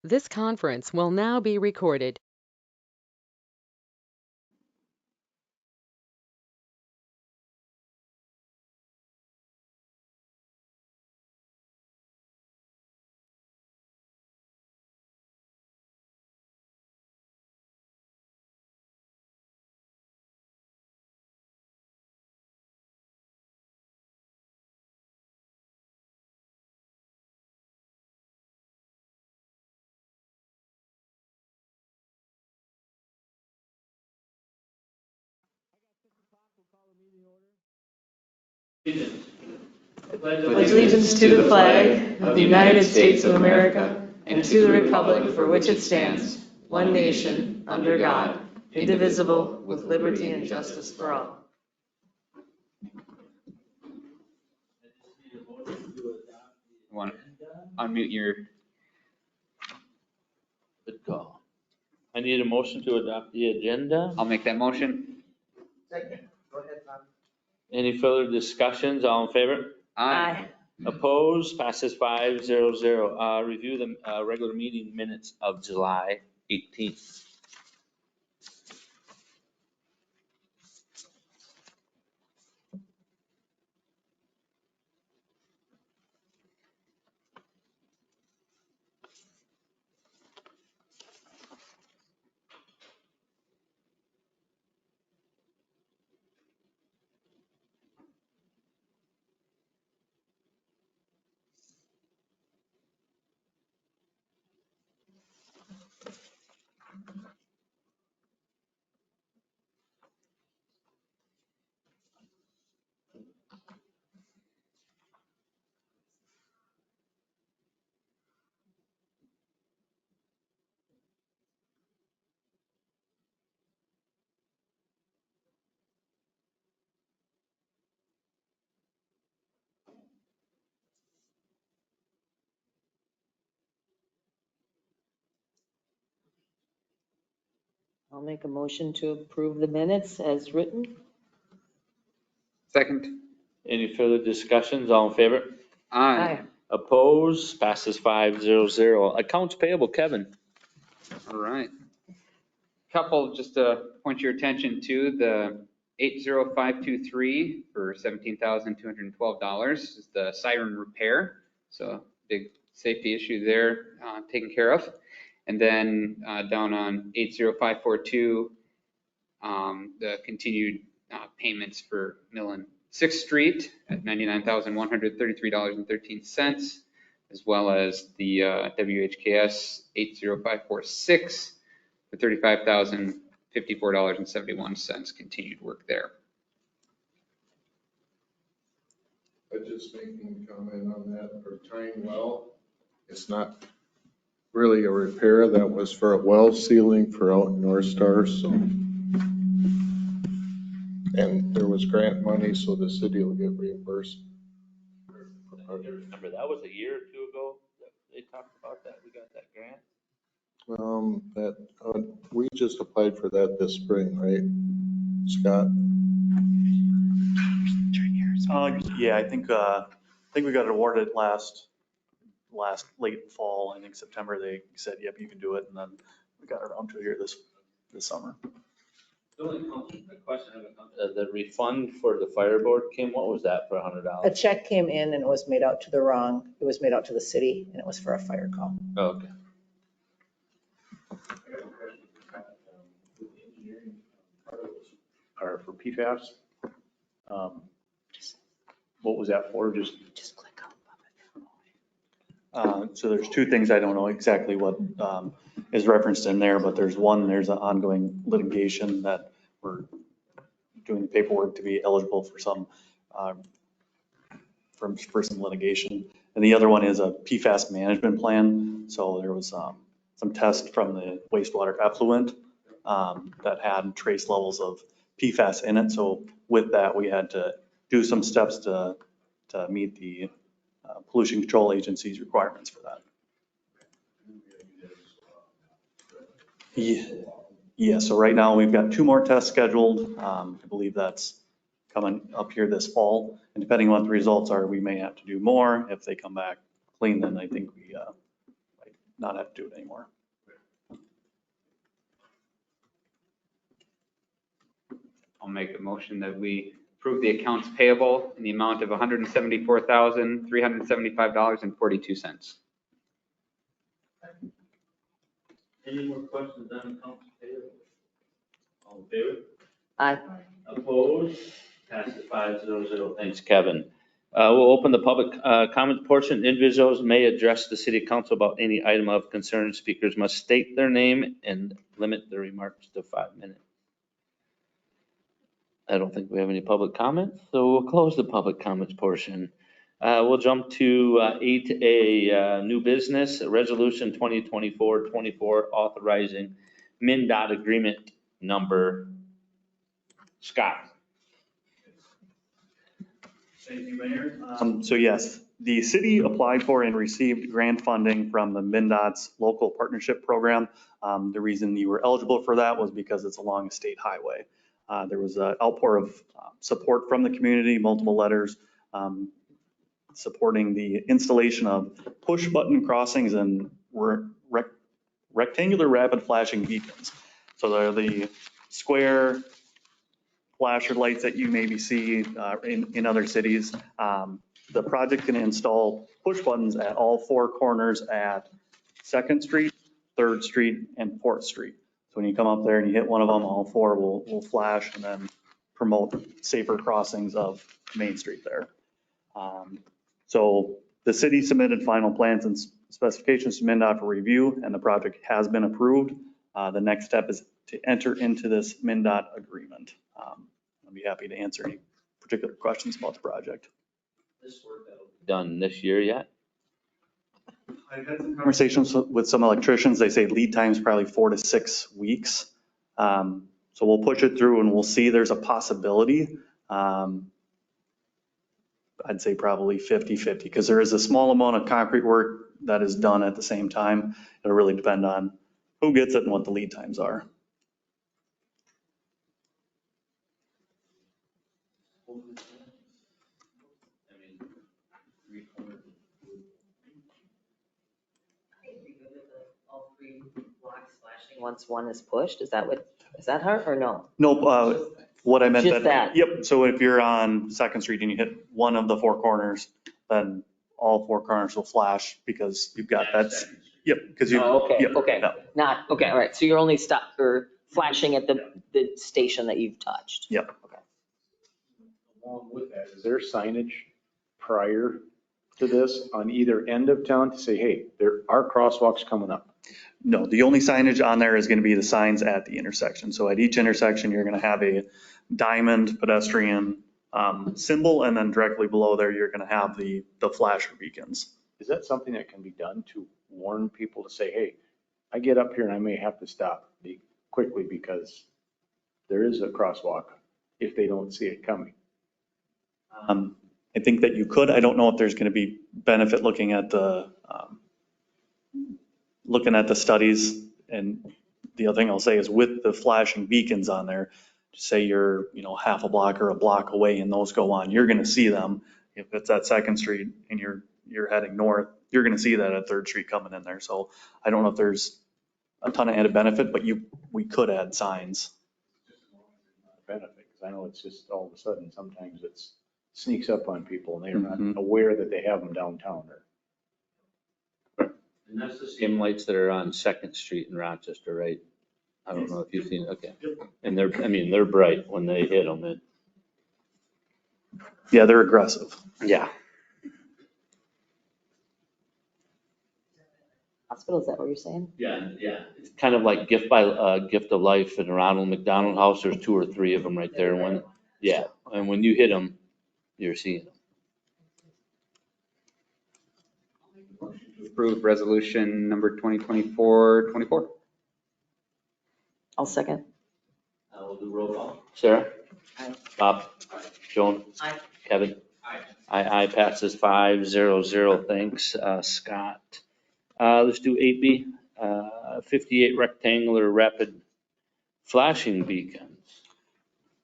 This conference will now be recorded. Pledge allegiance to the flag of the United States of America and to the republic for which it stands, one nation, under God, indivisible, with liberty and justice for all. Want to unmute your... Good call. I need a motion to adopt the agenda. I'll make that motion. Second. Go ahead, Bob. Any further discussions? All in favor? Aye. Opposed? Passes 5-0-0. Review the regular meeting minutes of July 18th. I'll make a motion to approve the minutes as written. Second. Any further discussions? All in favor? Aye. Opposed? Passes 5-0-0. Accounts payable, Kevin. All right. Couple, just to point your attention to the 80523 for $17,212 is the siren repair. So big safety issue there taken care of. And then down on 80542, the continued payments for Millen 6th Street at $99,133.13, as well as the WHKS 80546 for $35,054.71 continued work there. I just making a comment on that for tying well. It's not really a repair. That was for a well sealing for out in North Star. So, and there was grant money, so the city will get reimbursed. Remember, that was a year or two ago that they talked about that. We got that grant. We just applied for that this spring, right, Scott? Yeah, I think we got it awarded last late fall. I think September. They said, "Yep, you can do it," and then we got around to it here this summer. The only question I have, the refund for the fire board, Kim, what was that for $100? A check came in and it was made out to the wrong, it was made out to the city and it was for a fire call. Oh, okay. Or for PFAS. What was that for? Just click on so there's two things. I don't know exactly what is referenced in there, but there's an ongoing litigation that we're doing the paperwork to be eligible for some for some litigation. And the other one is a PFAS management plan. So there was some tests from the wastewater effluent that had trace levels of PFAS in it. So with that, we had to do some steps to meet the Pollution Control Agency's requirements for that. Yeah, so right now we've got 2 more tests scheduled. I believe that's coming up here this fall. And depending on what the results are, we may have to do more. If they come back clean, then I think we might not have to do it anymore. I'll make a motion that we approve the accounts payable in the amount of $174,375.42. Any more questions on accounts payable? All in favor? Aye. Opposed? Passes 500. Thanks, Kevin. We'll open the public comment portion. Individuals may address the city council about any item of concern. Speakers must state their name and limit their remarks to 5 minutes. I don't think we have any public comments, so we'll close the public comments portion. We'll jump to 8A, new business, resolution 2024-24 authorizing MnDOT agreement number. Scott. Thank you, Mayor. So yes, the city applied for and received grant funding from the MnDOT's local partnership program. The reason you were eligible for that was because it's along a state highway. There was an outpour of support from the community, multiple letters supporting the installation of push button crossings and rectangular rapid flashing beacons. So they're the square flasher lights that you maybe see in other cities. The project can install push buttons at all 4 corners at 2nd Street, 3rd Street, and 4th Street. So when you come up there and you hit one of them, all 4 will flash and then promote safer crossings of Main Street there. So the city submitted final plans and specifications to MnDOT for review, and the project has been approved. The next step is to enter into this MnDOT agreement. I'd be happy to answer any particular questions about the project. This work that'll be done this year yet? I've had some conversations with some electricians. They say lead time is probably 4 to 6 weeks. So we'll push it through and we'll see. There's a possibility. I'd say probably 50-50 because there is a small amount of concrete work that is done at the same time. It'll really depend on who gets it and what the lead times are. All 3 blocks flashing once one is pushed, is that her or no? Nope, what I meant Just that. Yep, so if you're on 2nd Street and you hit one of the 4 corners, then all 4 corners will flash because you've got that. Yep, because you. Oh, okay, yep, okay. yeah. Not, okay, all right, so you're only flashing at the station that you've touched? Yep. Okay. Along with that, is there signage prior to this on either end of town to say, hey, there are crosswalks coming up? No, the only signage on there is going to be the signs at the intersection. So at each intersection, you're going to have a diamond pedestrian symbol, and then directly below there, you're going to have the flasher beacons. Is that something that can be done to warn people to say, hey, I get up here and I may have to stop quickly because there is a crosswalk if they don't see it coming? I think that you could. I don't know if there's going to be benefit looking at the studies. And the other thing I'll say is with the flashing beacons on there, say you're, half a block or a block away and those go on, you're going to see them. If it's at 2nd Street and you're heading north, you're going to see that at 3rd Street coming in there. So I don't know if there's a ton of added benefit, but we could add signs. Benefit, because I know it's just all of a sudden, sometimes it sneaks up on people and they're not aware that they have them downtown. And that's the same lights that are on 2nd Street in Rochester, right? I don't know if you've seen, okay. And they're bright when they hit them. Yeah, they're aggressive. Yeah. Hospital, is that what you're saying? Yeah. It's kind of like Gift of Life in Ronald McDonald House. There's 2 or 3 of them right there. And when you hit them, you're seeing them. Approve resolution number 2024-24. I'll second. We'll do roll call. Sarah? Aye. Bob? Joan? Aye. Kevin? Aye. Passes 500. Thanks, Scott. Let's do 8B, 58 rectangular rapid flashing beacons.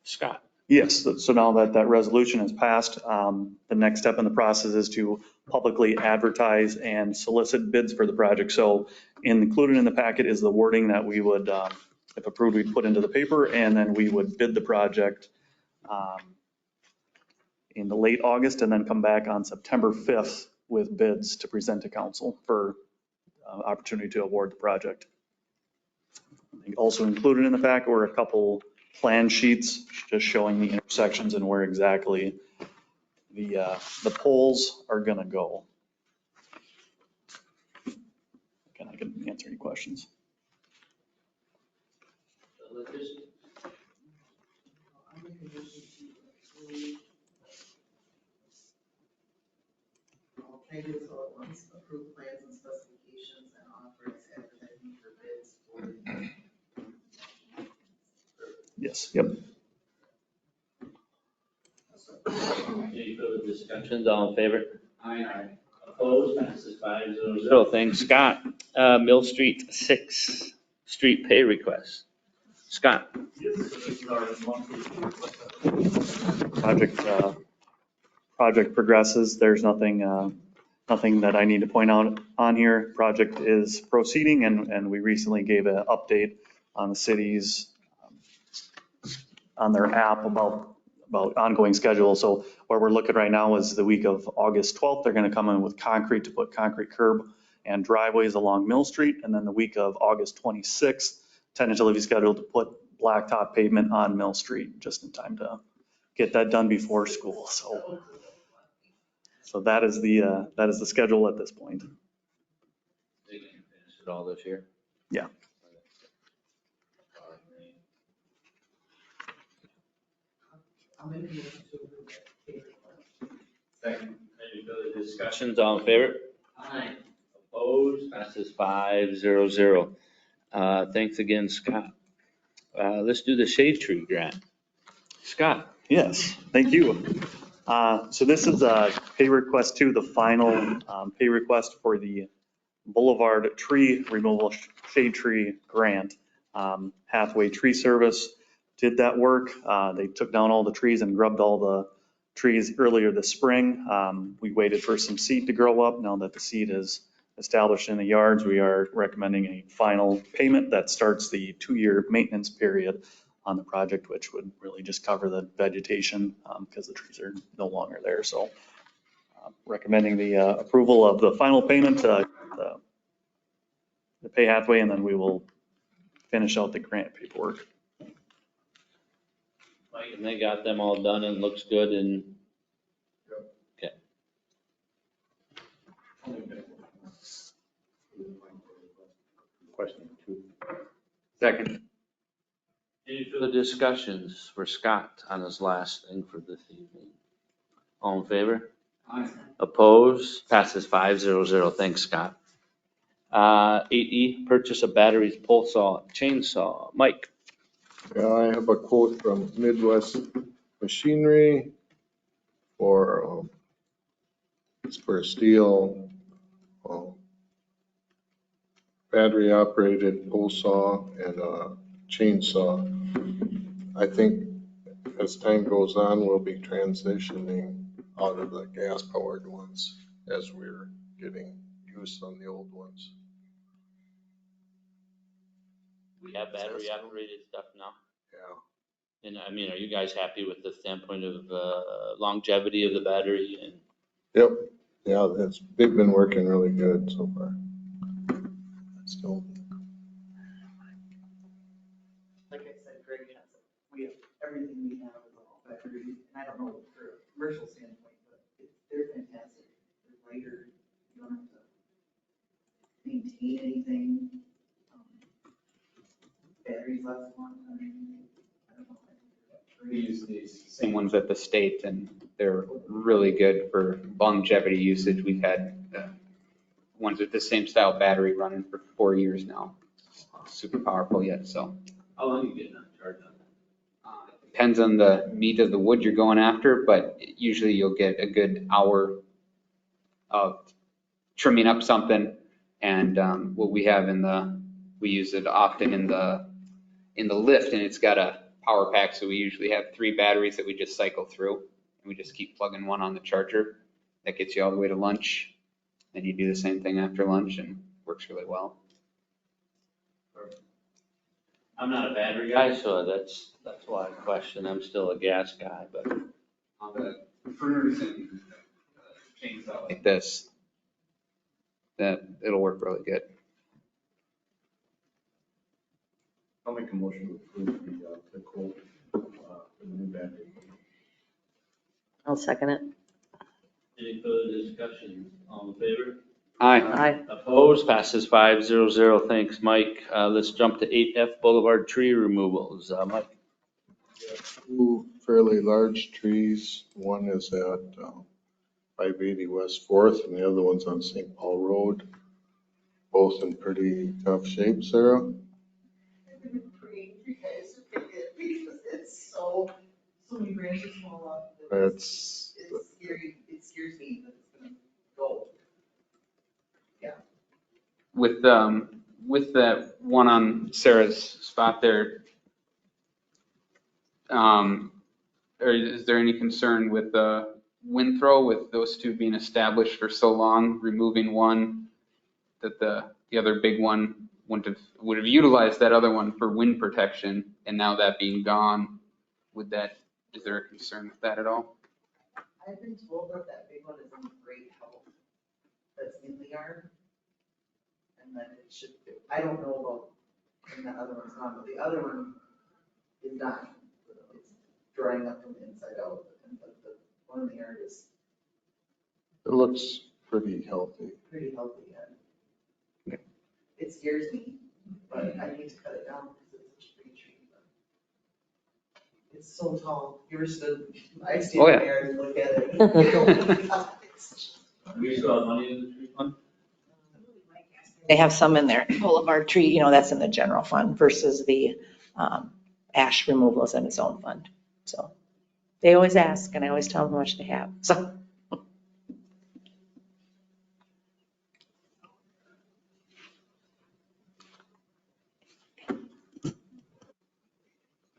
Scott? Yes, so now that that resolution has passed, the next step in the process is to publicly advertise and solicit bids for the project. So included in the packet is the wording that we would, if approved, we'd put into the paper, and then we would bid the project in the late August, and then come back on September 5th with bids to present to council for opportunity to award the project. Also included in the packet were a couple plan sheets just showing the intersections and where exactly the poles are gonna go. Again, I can answer any questions. Can I do this all at once? Approve plans and specifications and authorize advertising for bids for. Yes, yep. Any further discussions? All in favor? Aye. Opposed? Passes 500. Thanks, Scott. Mill Street 6 street pay request. Scott? Project progresses. There's nothing that I need to point out on here. Project is proceeding, and we recently gave an update on the city's, on their app about ongoing schedule. So where we're looking right now is the week of August 12th, they're going to come in with concrete to put concrete curb and driveways along Mill Street. And then the week of August 26th, tentatively scheduled to put blacktop pavement on Mill Street, just in time to get that done before school. So that is the schedule at this point. They can finish it all this year? Yeah. Second. Any further discussions? All in favor? Aye. Opposed? Passes 500. Thanks again, Scott. Let's do the shade tree grant. Scott? Yes, thank you. So this is a pay request to the final pay request for the Boulevard Tree Removal Shade Tree Grant. Hathaway Tree Service did that work. They took down all the trees and grubbed all the trees earlier this spring. We waited for some seed to grow up. Now that the seed is established in the yards, we are recommending a final payment that starts the 2-year maintenance period on the project, which would really just cover the vegetation because the trees are no longer there. So recommending the approval of the final payment, the pay Hathaway, and then we will finish out the grant paperwork. Mike, and they got them all done and looks good and. Okay. Question 2. Second. Any further discussions for Scott on his last thing for this evening? All in favor? Aye. Opposed? Passes 500. Thanks, Scott. 8E, purchase of batteries, pole saw, chainsaw. Mike? Yeah, I have a quote from Midwest Machinery for, it's for a steel battery operated pole saw and a chainsaw. I think as time goes on, we'll be transitioning out of the gas powered ones as we're getting use on the old ones. We have battery operated stuff now. Yeah. And I mean, are you guys happy with the standpoint of longevity of the battery and? Yep. Yeah, they've been working really good so far. Still. Like I said, Greg has it. We have, everything we have is all battery, and I don't know for a commercial standpoint, but they're fantastic. They're lighter, you don't have to maintain anything. Batteries last a long time. I don't know. We use these same ones at the state and they're really good for longevity usage. We've had ones with the same style battery running for 4 years now. Super powerful yet, so. How long are you getting on charge on that? Depends on the meat of the wood you're going after, but usually you'll get a good hour of trimming up something. And what we have we use it often in the lift, and it's got a power pack, so we usually have 3 batteries that we just cycle through, and we just keep plugging one on the charger. That gets you all the way to lunch. Then you do the same thing after lunch, and works really well. I'm not a battery guy, so that's why I question. I'm still a gas guy, but. On the pruners and chainsaw like this, that it'll work really good. I'll make a motion to approve the quote for the new battery. I'll second it. Any further discussion? All in favor? Aye. Aye. Opposed, passes 500. Thanks, Mike. Let's jump to 8F Boulevard tree removals. Mike? 2 fairly large trees. One is at 580 West 4th and the other one's on St. Paul Road. Both in pretty tough shape, Sarah. I've been praying for you guys to pick it because it's so many branches fall off. It's, It's scary, it scares me that it's gonna go. With that one on Sarah's spot there, or is there any concern with the wind throw, with those 2 being established for so long, removing one, that the other big one would have utilized that other one for wind protection, and now that being gone, is there a concern with that at all? I've been told that big one is in great health, that's in the yard. And that it should, I don't know about when the other one's gone, but the other one is dying. It's drying up from the inside out, and the one in the yard is it looks pretty healthy. pretty healthy yet. It scares me, but I need to cut it down because it's such a big tree. But it's so tall. You ever stood, I Oh, stand yeah. there and look at it. Oh my God, it's- We still have money in the tree fund? They have some in there, Boulevard tree, that's in the general fund versus the ash removal is in its own fund. So they always ask and I always tell them how much they have, so.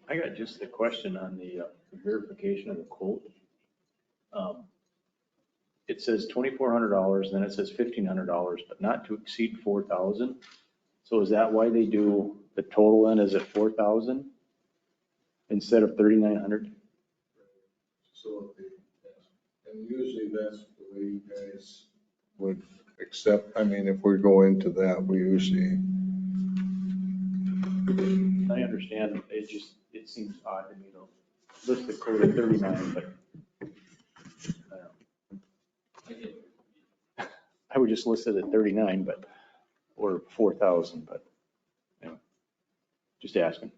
I got just a question on the verification of the quote. It says $2,400, then it says $1,500, but not to exceed 4,000. So is that why they do the total then is at 4,000 instead of 3,900? So, and usually that's the way you guys would accept, I mean, if we go into that, we usually, I understand, it seems odd to me to list the quote at 39, but I don't know. I would just list it at 39, but, or 4,000, but, anyway, just asking.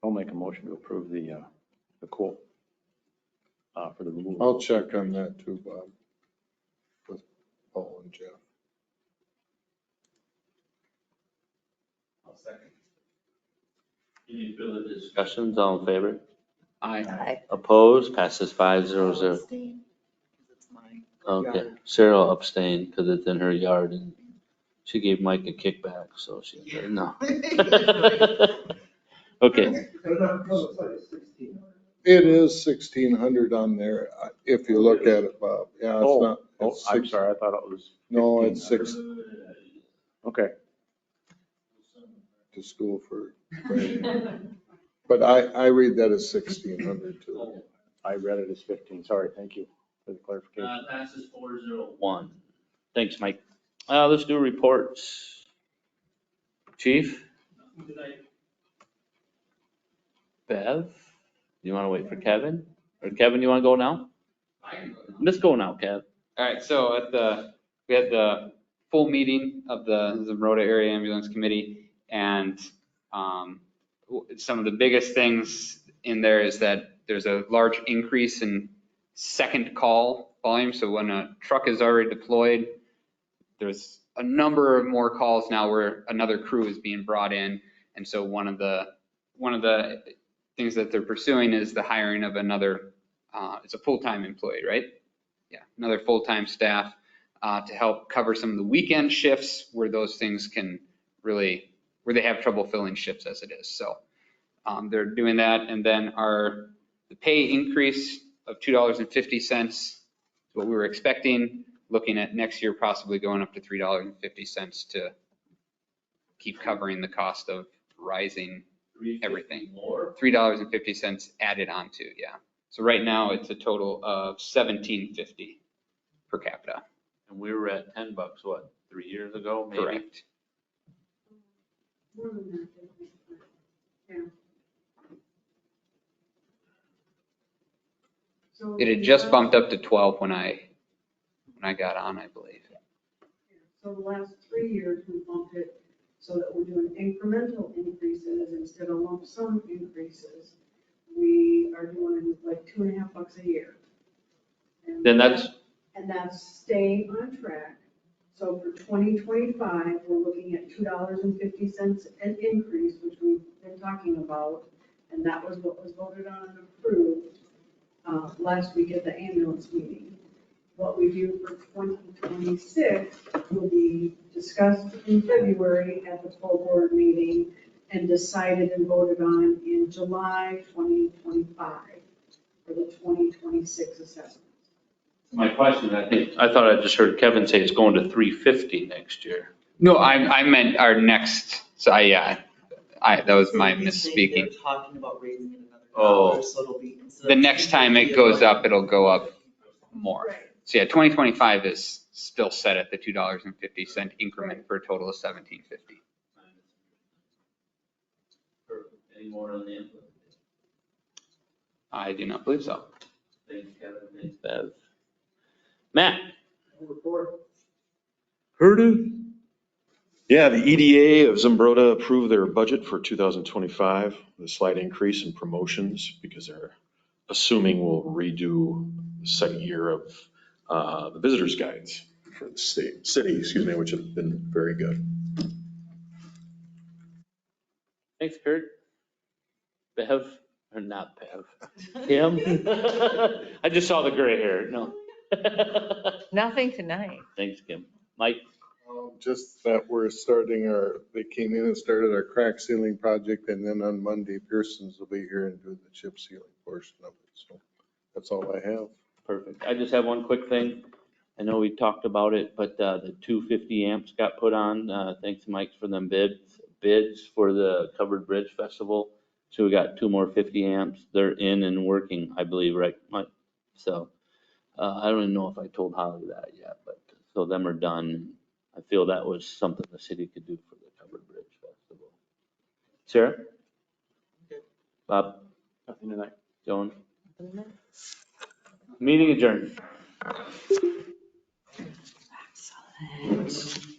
I'll make a motion to approve the quote for the removal. I'll check on that too, Bob, with Paul and Jeff. Any further discussions? All in favor? Aye. Opposed, passes 500. Abstain, 'cause it's mine. Okay, Sarah will abstain because it's in her yard and she gave Mike a kickback, so she said no. Okay, It is 1,600 on there, if you look at it, Bob. Yeah, it's not. Oh, it's I'm six- sorry, I thought it was. No, it's 1,500. 6 Okay, to school for training. But I read that as 1,600 too. I read it as 15, sorry, thank you for the clarification. passes 401. Thanks, Mike. Let's do reports. Chief? Bev? You want to wait for Kevin? Or Kevin, you want to go now? Let's go now, Kev. All right, so we had the full meeting of the Zamrota Area Ambulance Committee, and some of the biggest things in there is that there's a large increase in second call volume. So when a truck is already deployed, there's a number of more calls now where another crew is being brought in. And so one of the things that they're pursuing is the hiring of another, it's a full-time employee, right? Yeah, another full-time staff to help cover some of the weekend shifts where those things can really, where they have trouble filling shifts as it is. So they're doing that. And then the pay increase of $2.50 is what we were expecting, looking at next year possibly going up to $3.50 to keep covering the cost of rising everything. More? $3.50 added onto, yeah. So right now it's a total of $17.50 per capita. And we were at $10, what, 3 years ago, maybe? Correct. More than that, I think. Yeah. So It had the just last- bumped up to 12 when I got on, I believe. So the last 3 years, we bumped it so that we're doing incremental increases instead of lump sum increases. We are doing like $2.50 a year. And Then that's, And that's staying on track. So for 2025, we're looking at $2.50 an increase, which we've been talking about. And that was what was voted on and approved last week at the ambulance meeting. What we do for 2026 will be discussed in February at the full board meeting and decided and voted on in July 2025 for the 2026 assessment. my question, I thought I just heard Kevin say it's going to $3.50 next year. No, I meant our next, so that was my So he's saying misspeaking. They're talking about raising it another Oh. dollar, so it'll be. instead The of next time it goes up, it'll go up more. Right. So yeah, 2025 is still set at the $2.50 increment for a total of $17.50. Any more on the input? I do not believe so. Thanks, Kevin. Thanks, Bev. Matt? Herdu? Yeah, the EDA of Zumbrota approved their budget for 2025, with a slight increase in promotions because they're assuming we'll redo the second year of the visitors guides for the city, which have been very good. Thanks, Kurt. Bev, or not Bev? Kim? I just saw the gray hair, no. Nothing tonight. Thanks, Kim. Mike? Just that we're they came in and started our crack sealing project, and then on Monday Pearson's will be here and do the chip sealing portion of it. So that's all I have. Perfect. I just have one quick thing. I know we talked about it, but the 250 amps got put on. Thanks, Mike, for them bids for the Covered Bridge Festival. So we got 2 more 50 amps. They're in and working, I believe, right, Mike? So I don't even know if I told Holly that yet, but so them are done. I feel that was something the city could do for the Covered Bridge Festival. Sarah? Bob? Nothing tonight. Joan? Meeting adjourned. Excellent.